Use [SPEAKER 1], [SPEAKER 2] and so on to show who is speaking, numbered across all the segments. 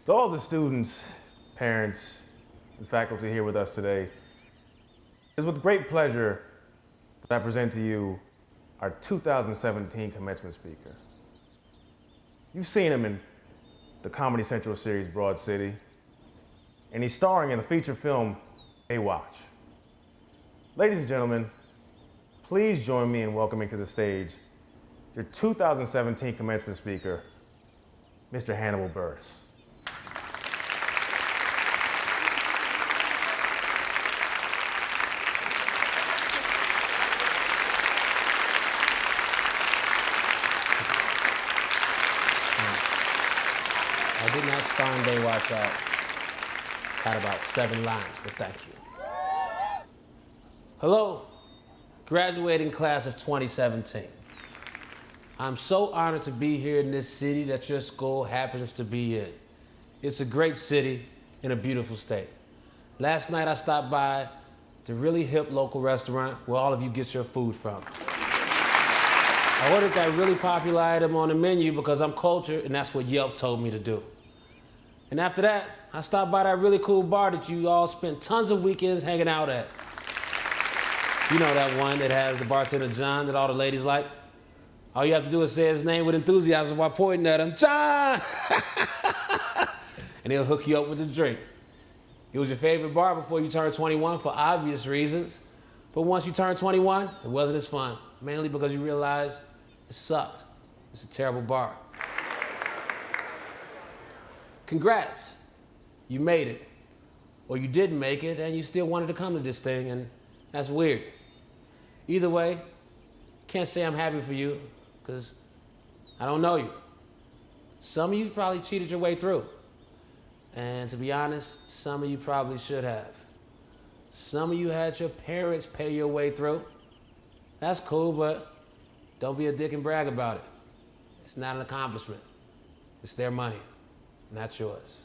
[SPEAKER 1] To all the students, parents, and faculty here with us today, it is with great pleasure that I present to you our 2017 commencement speaker. You've seen him in the Comedy Central series Broad City, and he's starring in the feature film Baywatch. Ladies and gentlemen, please join me in welcoming to the stage your 2017 commencement speaker, Mr. Hannibal Buress.
[SPEAKER 2] I did not star in Baywatch. I had about 7 lines, but thank you. Hello, graduating class of 2017. I'm so honored to be here in this city that your school happens to be in. It's a great city in a beautiful state. Last night I stopped by the really hip local restaurant where all of you get your food from. I ordered that really popular item on the menu because I'm cultured and that's what Yelp told me to do. And after that, I stopped by that really cool bar that you all spent tons of weekends hanging out at. You know that one that has the bartender John that all the ladies like? All you have to do is say his name with enthusiasm while pointing at him, John! And he'll hook you up with a drink. It was your favorite bar before you turned 21 for obvious reasons. But once you turned 21, it wasn't as fun, mainly because you realized it sucked. It's a terrible bar. Congrats, you made it. Or you didn't make it and you still wanted to come to this thing, and that's weird. Either way, can't say I'm happy for you because I don't know you. Some of you probably cheated your way through. And to be honest, some of you probably should have. Some of you had your parents pay your way through. That's cool, but don't be a dick and brag about it. It's not an accomplishment. It's their money, not yours.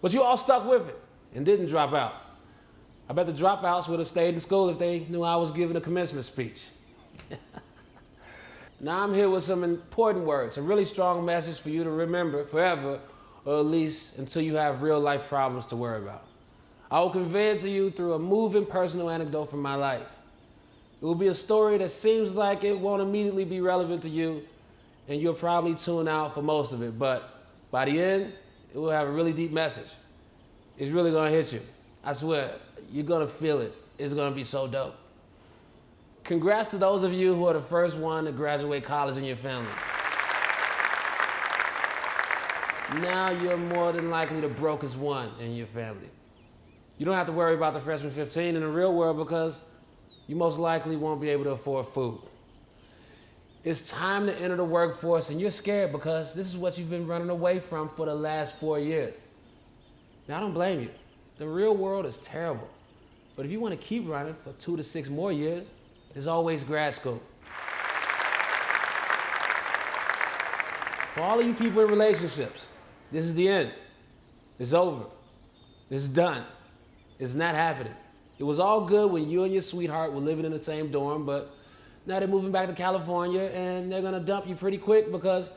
[SPEAKER 2] But you all stuck with it and didn't drop out. I bet the dropouts would have stayed in school if they knew I was giving a commencement speech. Now I'm here with some important words, a really strong message for you to remember forever, or at least until you have real life problems to worry about. I will convey it to you through a moving personal anecdote from my life. It will be a story that seems like it won't immediately be relevant to you, and you'll probably tune out for most of it, but by the end, it will have a really deep message. It's really gonna hit you. I swear, you're gonna feel it. It's gonna be so dope. Congrats to those of you who are the first one to graduate college in your family. Now you're more than likely the brokest one in your family. You don't have to worry about the freshman 15 in the real world because you most likely won't be able to afford food. It's time to enter the workforce and you're scared because this is what you've been running away from for the last 4 years. Now, I don't blame you. The real world is terrible. But if you want to keep running for 2 to 6 more years, there's always grad school. For all of you people in relationships, this is the end. It's over. It's done. It's not happening. It was all good when you and your sweetheart were living in the same dorm, but now they're moving back to California and they're gonna dump you pretty quick because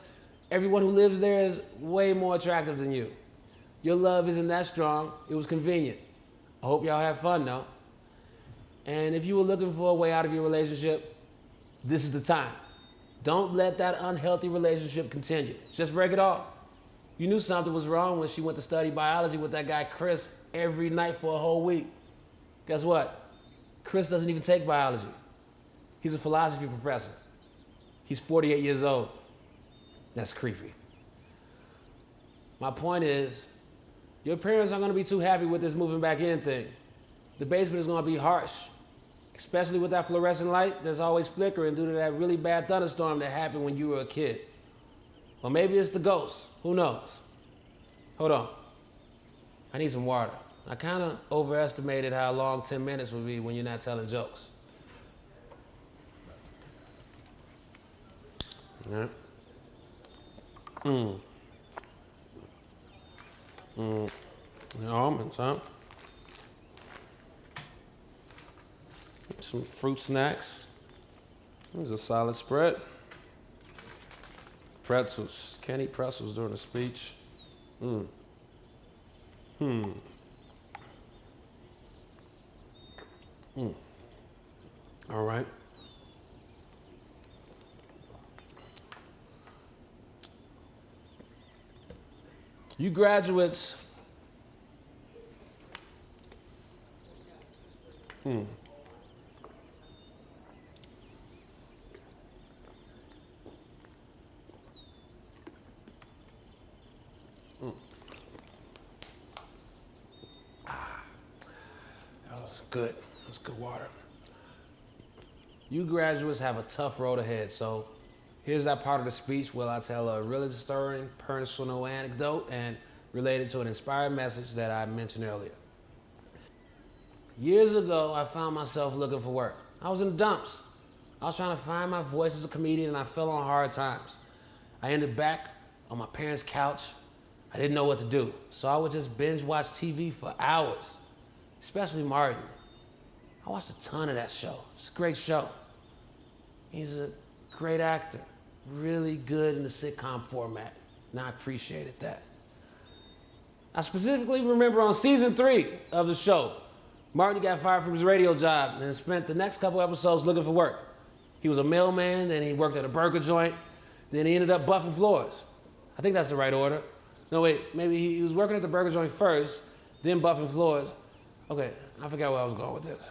[SPEAKER 2] everyone who lives there is way more attractive than you. Your love isn't that strong. It was convenient. I hope y'all have fun though. And if you were looking for a way out of your relationship, this is the time. Don't let that unhealthy relationship continue. Just break it off. You knew something was wrong when she went to study biology with that guy Chris every night for a whole week. Guess what? Chris doesn't even take biology. He's a philosophy professor. He's 48 years old. That's creepy. My point is, your parents aren't gonna be too happy with this moving back in thing. The basement is gonna be harsh, especially with that fluorescent light that's always flickering due to that really bad thunderstorm that happened when you were a kid. Or maybe it's the ghost, who knows? Hold on, I need some water. I kinda overestimated how long 10 minutes would be when you're not telling jokes. Yeah. Almonds, huh? Some fruit snacks. There's a solid spread. Pretzels. Can't eat pretzels during a speech. All right. You graduates, that was good. That's good water. You graduates have a tough road ahead, so here's that part of the speech where I tell a really stirring personal anecdote and related to an inspired message that I mentioned earlier. Years ago, I found myself looking for work. I was in the dumps. I was trying to find my voice as a comedian, and I fell on hard times. I ended back on my parents' couch. I didn't know what to do, so I would just binge watch TV for hours, especially Martin. I watched a ton of that show. It's a great show. He's a great actor, really good in the sitcom format, and I appreciated that. I specifically remember on season 3 of the show, Martin got fired from his radio job and spent the next couple episodes looking for work. He was a mailman, then he worked at a burger joint, then he ended up buffing floors. I think that's the right order. No, wait, maybe he was working at the burger joint first, then buffing floors. Okay, I forgot where I was going with this.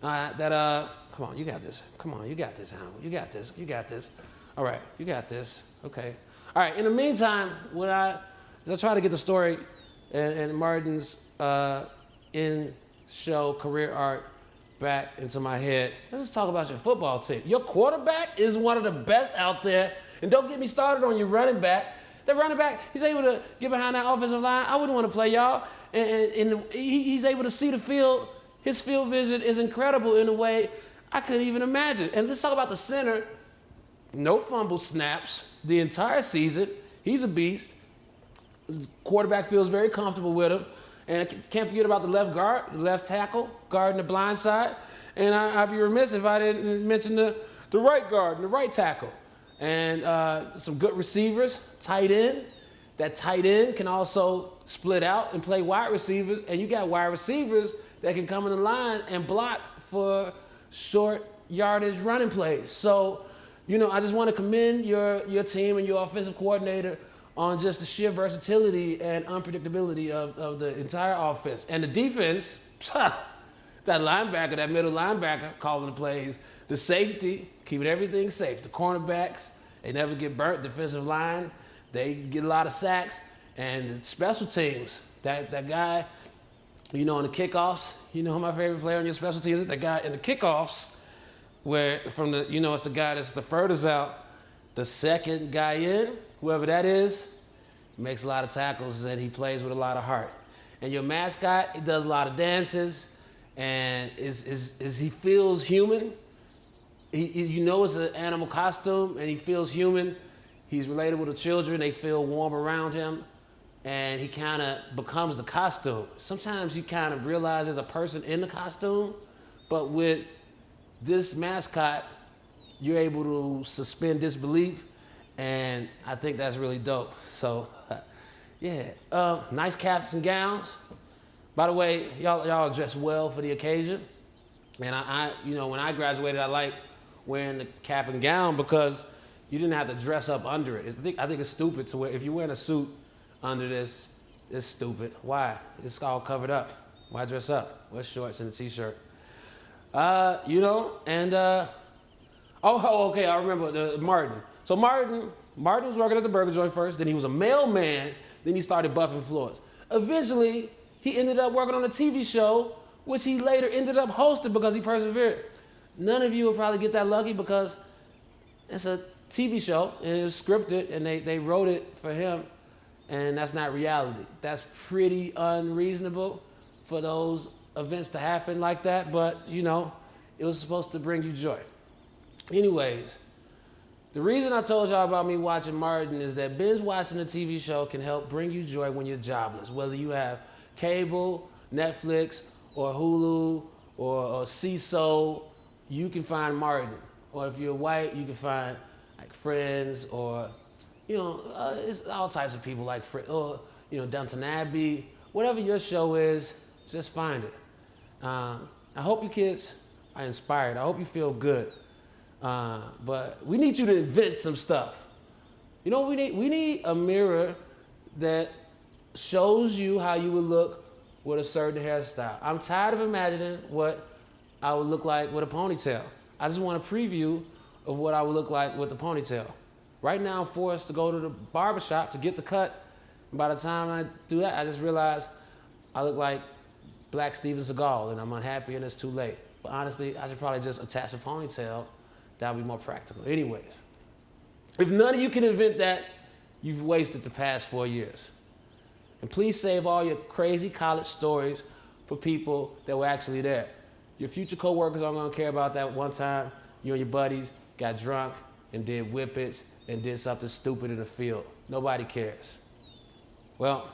[SPEAKER 2] Come on, you got this. Come on, you got this, Hannibal. You got this, you got this. All right, you got this, okay. All right, in the meantime, as I try to get the story and Martin's in-show career arc back into my head, let's just talk about your football team. Your quarterback is one of the best out there, and don't get me started on your running back. That running back, he's able to get behind that offensive line. I wouldn't want to play y'all. And he's able to see the field. His field vision is incredible in a way I couldn't even imagine. And let's talk about the center. No fumble snaps the entire season. He's a beast. The quarterback feels very comfortable with him. And I can't forget about the left guard, the left tackle, guarding the blind side. And I'd be remiss if I didn't mention the right guard and the right tackle. And some good receivers, tight end. That tight end can also split out and play wide receivers. And you got wide receivers that can come in the line and block for short yardage running plays. So, I just want to commend your team and your offensive coordinator on just the sheer versatility and unpredictability of the entire offense. And the defense, that linebacker, that middle linebacker calling the plays, the safety, keeping everything safe. The cornerbacks, they never get burnt. Defensive line, they get a lot of sacks. And the special teams, that guy, in the kickoffs, who my favorite player on your special teams is? That guy in the kickoffs, where from the, it's the guy that's the furthest out, the second guy in, whoever that is, makes a lot of tackles and he plays with a lot of heart. And your mascot, he does a lot of dances and he feels human. It's an animal costume and he feels human. He's relatable to children. They feel warm around him. And he kind of becomes the costume. Sometimes you kind of realize there's a person in the costume, but with this mascot, you're able to suspend disbelief, and I think that's really dope. So, nice caps and gowns. By the way, y'all dressed well for the occasion. And I when I graduated, I liked wearing the cap and gown because you didn't have to dress up under it. I think it's stupid to wear, if you're wearing a suit under this, it's stupid. Why? It's all covered up. Why dress up? Wear shorts and a t-shirt. Okay, I remember Martin. So Martin was working at the burger joint first, then he was a mailman, then he started buffing floors. Eventually, he ended up working on a TV show, which he later ended up hosting because he persevered. None of you will probably get that lucky because it's a TV show and it was scripted and they wrote it for him. And that's not reality. That's pretty unreasonable for those events to happen like that, but it was supposed to bring you joy. Anyways, the reason I told y'all about me watching Martin is that binge watching a TV show can help bring you joy when you're jobless, whether you have cable, Netflix, or Hulu, or CSO, you can find Martin. Or if you're white, you can find like Friends or it's all types of people like Downton Abbey whatever your show is, just find it. I hope you kids are inspired. I hope you feel good. But we need you to invent some stuff. You know what we need? We need a mirror that shows you how you would look with a certain hairstyle. I'm tired of imagining what I would look like with a ponytail. I just want a preview of what I would look like with the ponytail. Right now, I'm forced to go to the barbershop to get the cut. And by the time I do that, I just realize I look like Black Steven Seagal, and I'm unhappy and it's too late. But honestly, I should probably just attach a ponytail. That would be more practical. Anyways, if none of you can invent that, you've wasted the past 4 years. And please save all your crazy college stories for people that were actually there. Your future coworkers aren't gonna care about that one time you and your buddies got drunk and did whippets and did something stupid in the field. Nobody cares. Well,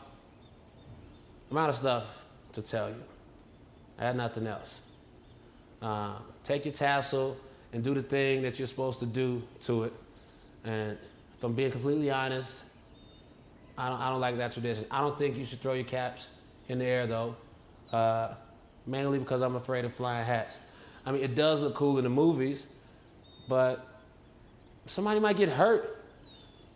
[SPEAKER 2] I'm out of stuff to tell you. I had nothing else. Take your tassel and do the thing that you're supposed to do to it. And if I'm being completely honest, I don't like that tradition. I don't think you should throw your caps in the air though, mainly because I'm afraid of flying hats. I mean, it does look cool in the movies, but somebody might get hurt.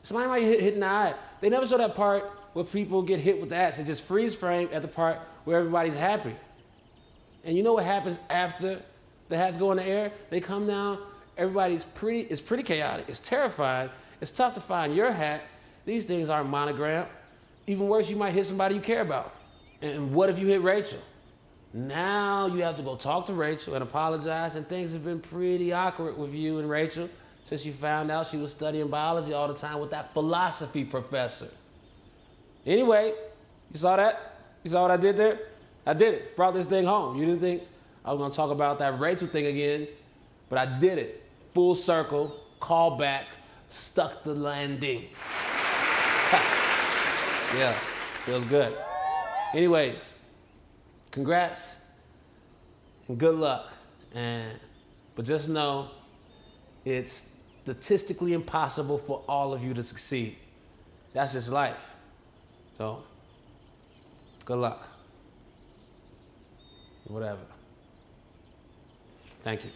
[SPEAKER 2] Somebody might get hit in the eye. They never show that part where people get hit with the hats. They just freeze frame at the part where everybody's happy. And you know what happens after the hats go in the air? They come down, it's pretty chaotic, it's terrifying, it's tough to find your hat. These things aren't monogrammed. Even worse, you might hit somebody you care about. And what if you hit Rachel? Now you have to go talk to Rachel and apologize, and things have been pretty awkward with you and Rachel since you found out she was studying biology all the time with that philosophy professor. Anyway, you saw that? You saw what I did there? I did it, brought this thing home. You didn't think I was gonna talk about that Rachel thing again, but I did it. Full circle, call back, stuck the landing. Yeah, feels good. Anyways, congrats and good luck. But just know it's statistically impossible for all of you to succeed. That's just life. So, good luck. Whatever. Thank you.